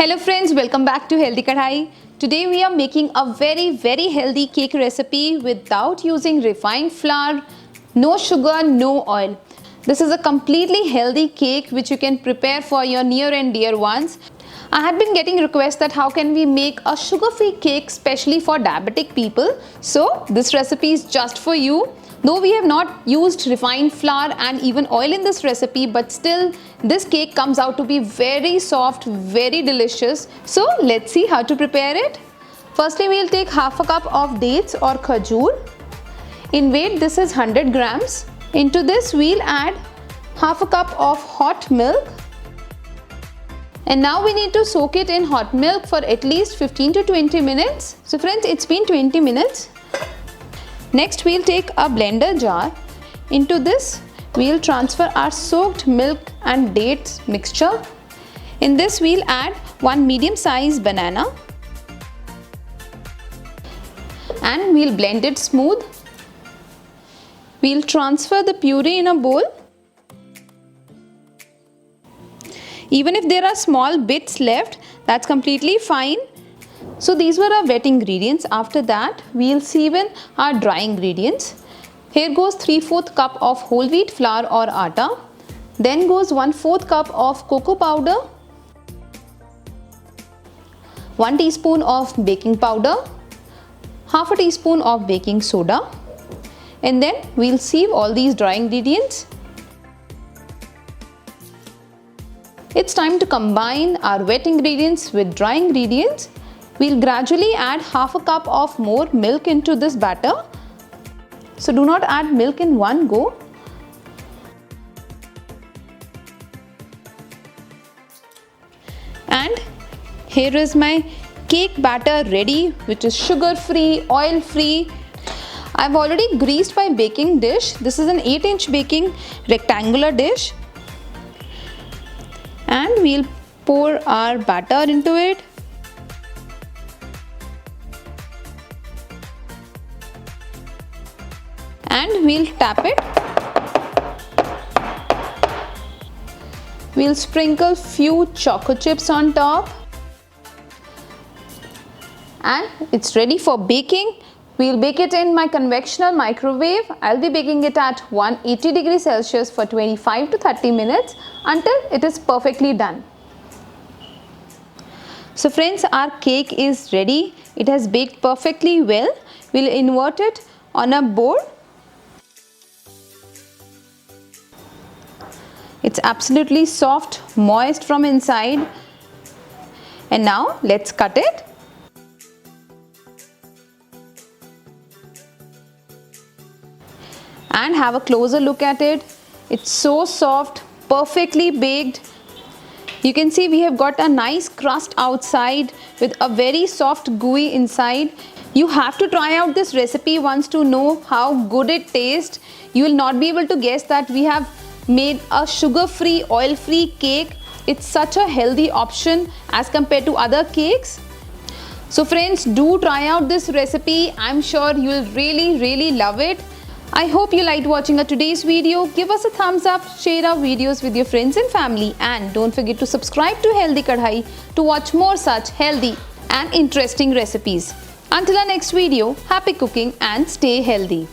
Hello friends, welcome back to Healthy Kadai. Today we are making a very healthy cake recipe without using refined flour, no sugar, no oil. This is a completely healthy cake which you can prepare for your near and dear ones. I had been getting requests that how can we make a sugar-free cake especially for diabetic people. So this recipe is just for you. Though we have not used refined flour and even oil in this recipe, but still this cake comes out to be very soft, very delicious. So let's see how to prepare it. Firstly, we'll take half a cup of dates or khajur. In weight, this is 100 grams. Into this, we'll add half a cup of hot milk. And now we need to soak it in hot milk for at least 15 to 20 minutes. So friends, it's been 20 minutes. Next, we'll take a blender jar. Into this, we'll transfer our soaked milk and dates mixture. In this, we'll add one medium-sized banana. And we'll blend it smooth. We'll transfer the puree in a bowl. Even if there are small bits left, that's completely fine. So these were our wet ingredients. After that, we'll sieve in our dry ingredients. Here goes 3/4 cup of whole wheat flour or atta. Then goes 1/4 cup of cocoa powder, 1 teaspoon of baking powder, half a teaspoon of baking soda. And then we'll sieve all these dry ingredients. It's time to combine our wet ingredients with dry ingredients. We'll gradually add half a cup of more milk into this batter. So do not add milk in one go. And here is my cake batter ready, which is sugar-free, oil-free. I've already greased my baking dish. This is an 8-inch baking rectangular dish. And we'll pour our batter into it. And we'll tap it. We'll sprinkle few chocolate chips on top. And it's ready for baking. We'll bake it in my conventional microwave. I'll be baking it at 180 degrees Celsius for 25 to 30 minutes until it is perfectly done. So friends, our cake is ready. It has baked perfectly well. We'll invert it on a board. It's absolutely soft, moist from inside. And now let's cut it. And have a closer look at it. It's so soft, perfectly baked. You can see we have got a nice crust outside with a very soft gooey inside. You have to try out this recipe once to know how good it tastes. You will not be able to guess that we have made a sugar-free, oil-free cake. It's such a healthy option as compared to other cakes. So friends, do try out this recipe. I'm sure you'll really love it. I hope you liked watching today's video. Give us a thumbs up, share our videos with your friends and family, and don't forget to subscribe to Healthy Kadai to watch more such healthy and interesting recipes. Until our next video, happy cooking and stay healthy.